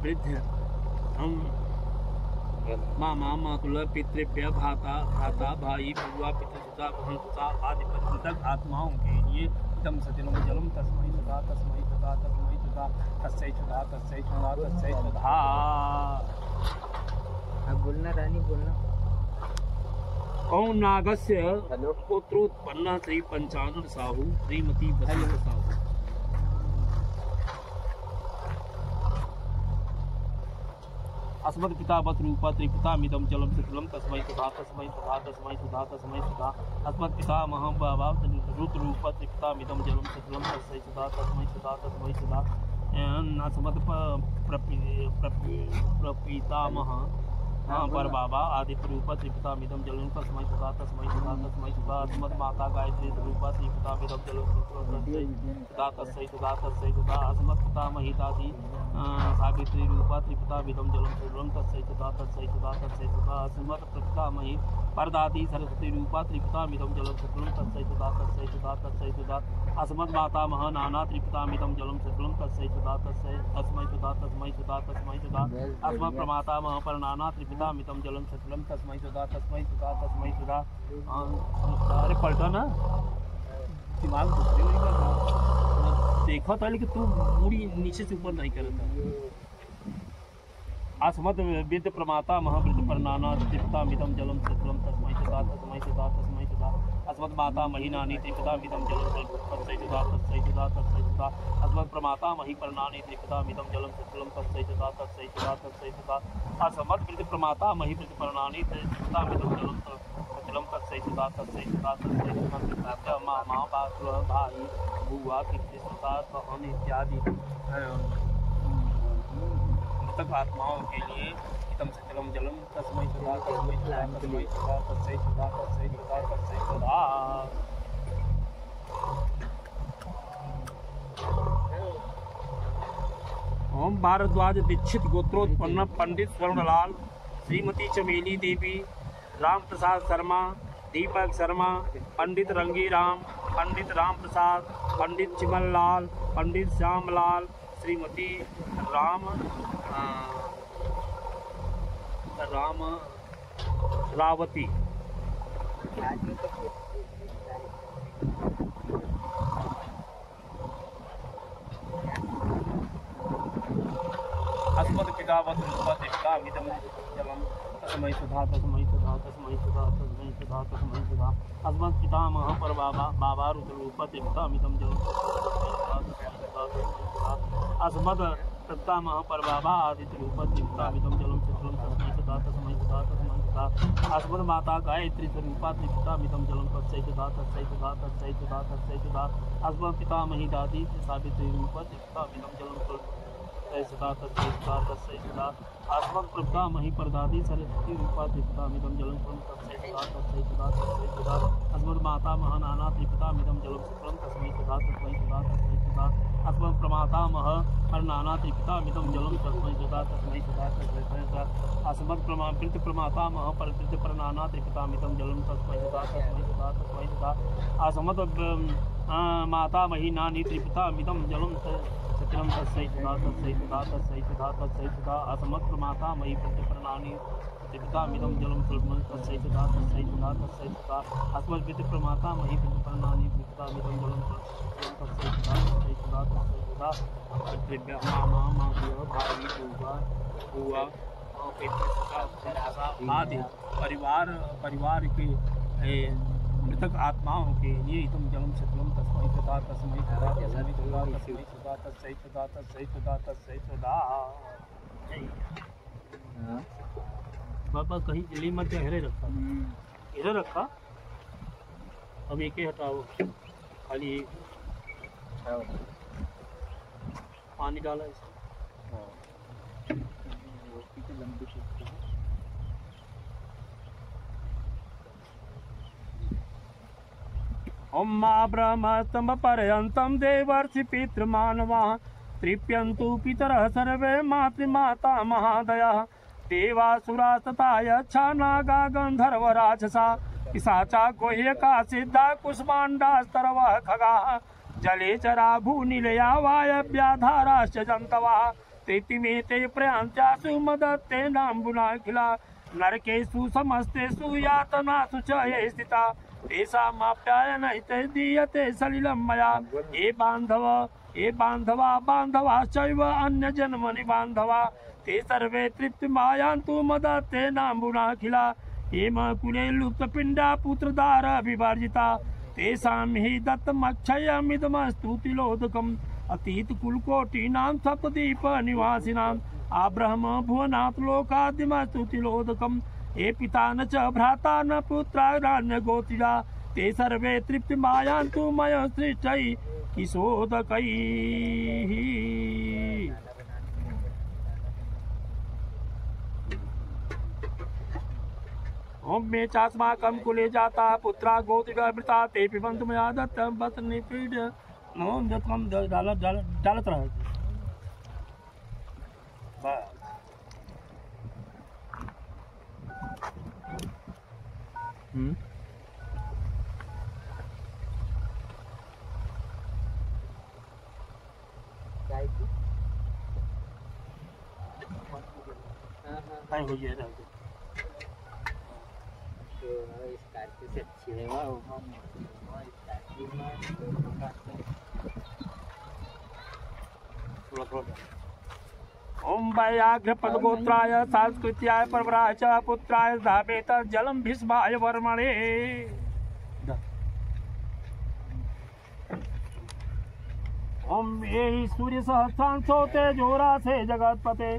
वृद्ध मामा मातुल पितृभ्य भ्राता भाई बुआ पितृसुता बहन सुता आदि पृथक आत्माओं के लिए इदं सतिलं जलं तस्मै सुधा तस्मै सुधा तस्मै सुधा तस्यै सुधा तस्यै सुधा तस्यै सुधा। बोलना रानी बोलना। ओम नागस्य पुत्रोत्पन्न श्री पंचानन साहू श्रीमती बसंत साहू अस्मत् पिता बत रूपा त्रिपितामिदं जलं शीतलं तस्मै सुधा तस्मै सुधा तस्मै सुधा तस्मै सुधा अस्मत् पितामह बाबा रुद्र रूपा त्रिपितामिदं जलं शीतलं तस्मै सुधा तस्मै सुधा तस्मै सुधा अस्मत् प्रपितामह पर बाबा आदित्य रूपा त्रिपितामिदं जलं तस्मै सुधा तस्मै सुधा तस्मै सुधा अस्मत् माता गायत्री रूपा त्रिपितामिदं जलं सुधा तस्मै सुधा तस्मै सुधा अस्मत् पितामही दादी सावित्री रूपा त्रिपितामिदं जलं सर्वं तस्यै सुधा तस्यै सुधा तस्यै सुधा अस्मत् प्रपितामही परदादी सरस्वती रूपा त्रिपितामिदं जलं सर्वं तस्यै सुधा तस्यै सुधा तस्यै सुधा अस्मत् मातामह नाना त्रिपितामिदं जलं सर्वं तस्यै सुधा तस्यै तस्मै सुधा तस्मै सुधा तस्मै सुधा अस्मत् प्रमातामह परनाना त्रिपितामिदं जलं सतिलं तस्मै सुधा तस्मै सुधा तस्मै सुधा। अरे पलटा ना दिमाग दूसरे नहीं करता देखा था लेकिन तू पूरी नीचे से ऊपर नहीं कर था। अस्मत् विद्य प्रमाता महावृद्ध परनाना त्रिपितामिदं जलं सतिलं तस्मै सुधा तस्मै सुधा तस्मै सुधा अस्मत् माता मही नानी त्रिपितामिदं जलं तस्मै सुधा तस्मै सुधा तस्मै सुधा अस्मत् प्रमाता मही परनानी त्रिपितामिदं जलं सतिलं तस्मै सुधा तस्मै सुधा तस्मै सुधा अस्मत् वृद्ध प्रमाता मही वृद्ध परनानी त्रिपितामिदं जलं सतिलं तस्मै सुधा तस्मै सुधा तस्मै सुधा मामा बाप भाई बुआ पितृसुता बहन इत्यादि मृतक आत्माओं के लिए इदं सतिलं जलं तस्मै सुधा तस्मै सुधा तस्मै सुधा तस्मै सुधा तस्मै सुधा तस्मै सुधा। ओम भारद्वाज दीक्षित गोत्रोत्पन्न पंडित स्वर्णलाल श्रीमती चमेली देवी राम प्रसाद शर्मा दीपक शर्मा पंडित रंगीराम पंडित राम प्रसाद पंडित चिमन लाल पंडित श्यामलाल श्रीमती रावती अस्मत् पिता ऐतावत्पतिष्ठामिदं जलं तस्मै सुधा तस्मै सुधा तस्मै सुधा तस्मै सुधा तस्मै सुधा अस्मत्पितामह परबाबा रुद्ररूपतिष्ठामिदं जलं अस्मत्पितामह परबाबा आदित्यरूपतिष्ठामिदं जलं चित्रं तस्मै सुधा तस्मै सुधा तस्मै सुधा अस्मन्माता गायत्री स्वरूपातिष्ठामिदं जलं तस्मै सुधा तस्मै सुधा तस्मै सुधा तस्मै सुधा अस्मत्पितामही दादी सावित्री रूपतिष्ठामिदं जलं सुधा तस्मै सुधा तस्मै सुधा अस्मत्प्रपितामही परदादी सरस्वती रूपातिष्ठामिदं जलं तस्मै सुधा तस्मै सुधा तस्मै सुधा अस्मन्माता महानाना त्रिपितामिदं जलं शुक्लं तस्मै सुधा तस्मै सुधा तस्मै सुधा अस्मत्प्रमातामह हरनाना त्रिपितामिदं जलं तस्मै सुधा तस्मै सुधा तस्मै सुधा अस्मत्प्रमातामह परनाना त्रिपितामिदं जलं तस्मै सुधा तस्मै सुधा तस्मै सुधा अस्मत् मातामही नानी त्रिपितामिदं जलं सत्यं तस्मै सुधा तस्मै सुधा तस्मै सुधा तस्मै सुधा अस्मत्प्रमातामही प्रतिप्रणानी त्रिपितामिदं जलं तस्मै सुधा तस्मै सुधा तस्मै सुधा अस्मद्विप्रमातामही प्रतिप्रणानी त्रिपितामिदं जलं तस्मै सुधा तस्मै सुधा तस्मै सुधा मामा माधव भाई बुआ आदि परिवार के मृतक आत्माओं के लिए तुम जलम शीतलम तस्मै सुधा तस्मै सुधा तस्मै सुधा तस्मै सुधा तस्मै सुधा तस्मै सुधा तस्मै सुधा। बाबा कहीं जली मत हेरे रखा हेरे रखा अब एक ही हटाओ खाली पानी डाला इसमें ओम ब्रह्मस्तंभ पर्यंतं देवर्षि पितृमानवा तृप्यन्तु पितरः सर्वे मातृमाता महादयः देवासुरास्तथा यक्षा नागा गंधर्व राक्षसा पिशाचा गुह्यका सिद्धा कुष्माण्डास्तरवः खगाः जले चरा भूनिलया वायव्याधाराश्च जन्तवः तृतीमेते प्रयान्त्यासु मदत्ते नाम्बुनाखिला नरकेषु समस्तेषु यातनासु च ये स्थिता तेषामाप्यायन हिते दीयते सलिलं मया ये बान्धवा बान्धवाश्चैव अन्यजन्मनि बान्धवा ते सर्वे तृप्तिमायान्तु मदत्ते नाम्बुनाखिला हेम कुले लुप्तपिण्डा पुत्रदार विवर्जिता तेषां हि दत्तमक्षयमिदमस्तु तिलोदकम् अतीत कुलकोटीनां सप्तदीप निवासिनां आब्रह्म भुवनात् लोकादिमस्तु तिलोदकम् ये पिता न च भ्राता न पुत्रा नान्य गोत्रिया ते सर्वे तृप्तिमायान्तु मया सृष्टैः किशोदकैः। ओम मे चास्माकं कुले जाता पुत्रा गोत्रिका मृता ते पिबन्तु मया दत्तं वत्निपीड मोहन दत्तम डालत रहा बस हो गया स्कॉर्पियो से अच्छी है वाह ओम व्याघ्रपदगोत्राय सांस्कृत्याय परवराय च पुत्राय धावेत जलम भीष्माय वर्मणे। ओम ये सूर्य सहस्रांशो तेजोरा से जगतपते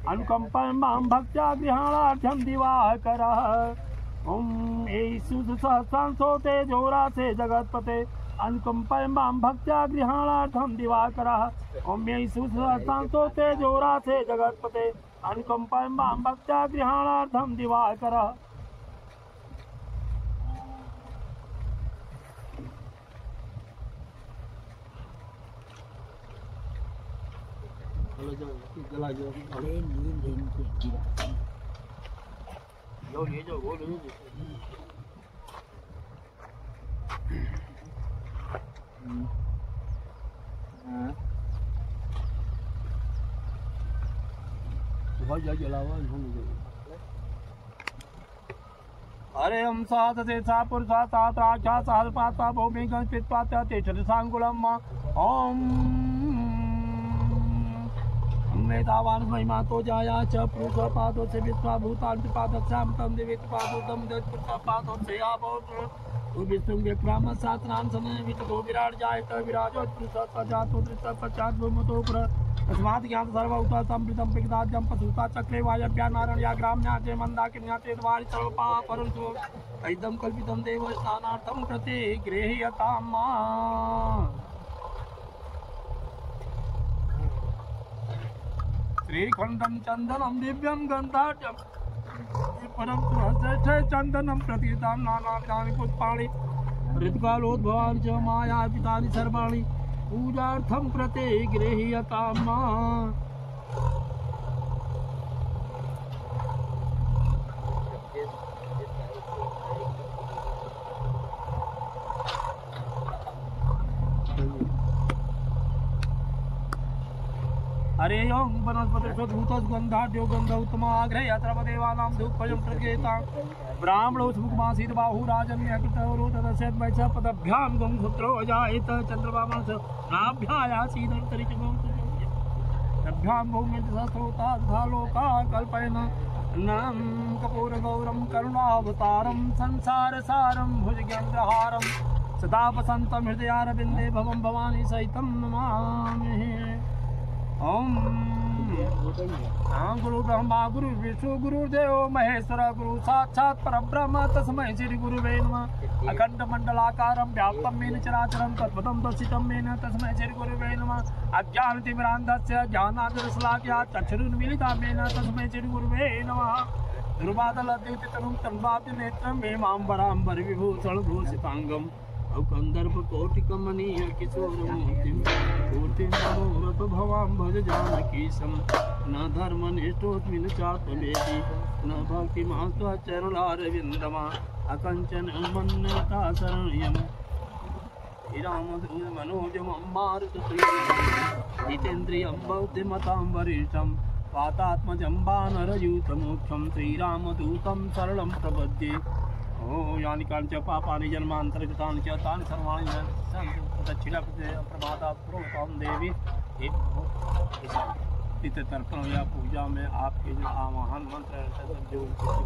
अनुकंपा मां भक्त्या गृहाणार्थम दिवाकरः। ओम ये सूर्य सहस्रांशो तेजोरा से जगतपते अनुकंपा मां भक्त्या गृहाणार्थम दिवाकरः। ओम ये सूर्य सहस्रांशो तेजोरा से जगतपते अनुकंपा मां भक्त्या गृहाणार्थम दिवाकरः। जला जो अरे नींद इनकी जो ले जो वो ले बहुत जलावा अरे हम सात से सा पुरुषा सात राक्षा सहल पाता भूमि गंस्थित पात्या तेषर सांगुलम ओम नेतावान महिमा तो जाया च पुरुष पादो से विश्वा भूतान पादक्षाम तम देवित पादो तम देवता पादो से आबो तो विष्णु विक्रम सातनाम समय विच दो विराट जाय त विराजो पुरुष जातो दृष्ट पश्चात भूमतो प्र तस्मात् ज्ञान सर्वउता संप्रीतम पिगदाजम पशुता चक्रे वायव्या नारायण या ग्राम्याचे मंदाकिन्याचे द्वारि सर्वपा परन्तु ऐदं कल्पितं देव स्नानार्थं कृते गृह्यताम् श्रीखंडं चंदनं दिव्यं गंधाढ्यं परम श्रेष्ठ चंदनं प्रतीतां नानाविधानि पुष्पाणि ऋतुकालोद्भवानि च मायापितानि सर्वाणि पूजार्थं प्रते गृह्यताम् हरे ओं वनस्पतिर्भूतगन्धाढ्यो गन्ध उत्तमाग्रे अत्र देवानां धूपयं प्रकेता ब्राह्मणो सुमुखमासीत् बाहुराजन्यकृतवरो तदस्य वैश्य पदभ्यां गंसूत्रो अजायत चन्द्रमामस नाभ्यायासीदन्तरिक्षं तभ्यां भौमितसस्रोता लोका कल्पयन् नम कपूरगौरं करुणावतारं संसारसारं भुजगेन्द्रहारं सदा वसन्तं हृदयारविन्दे भवं भवानी सहितं नमामि। ओम गुरु ब्रह्मा गुरु विष्णु गुरुदेव महेश्वर गुरु साक्षात् परब्रह्म तस्मै श्री गुरुवे नमः। अखंड मंडलाकारं व्याप्तं येन चराचरं तत्पदं दर्शितं येन तस्मै श्री गुरुवे नमः। अज्ञानतिमिरान्धस्य ज्ञानाञ्जनशलाकया चक्षुरुन्मीलितं येन तस्मै श्री गुरुवे नमः। दुर्वादलद्युतितनुं तन्वातिनेत्रं हेमाम्बराम्बर विभूषणभूषिताङ्गम् औकन्दर्पकोटिकमनीय किशोरमूर्तिं मूर्तिं मनोरथ भवां भज जानकीशं न धर्मनिष्ठोऽस्मि न चात्मवेदी न भक्तिमास्त्वा चरणारविन्दमा अकञ्चन मन्यता शरण्यं श्रीरामदूतमनोजमं मारुतप्रियं जितेन्द्रियं बौद्धिमतां वरिष्ठं वातात्मजं वानरयूथमोक्षं श्रीरामदूतं शरणं प्रपद्ये। ओ यानि कानि च पापानि जन्मान्तरकृतानि च तानि सर्वाणि दक्षिणा प्रमादा प्रोतां देवी हे पितृ तर्पण या पूजा में आपके जो आवाहन मंत्र जो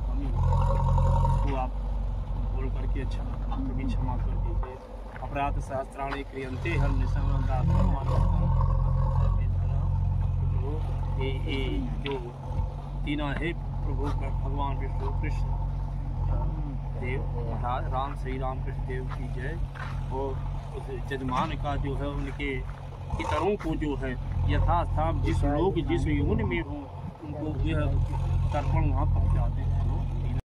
कमी उसको आप बोल करके कभी क्षमा कर दीजिए। अपराध सहस्राणि क्रियन्ते ये जो तीनों है प्रभु भगवान विष्णु कृष्ण देव राम श्री राम कृष्ण देव की जय। और उस जजमान का जो है उनके पितरों को जो है यथास्थान जिस लोग जिस योनि में हो उनको यह तर्पण वहाँ पहुँचा दें।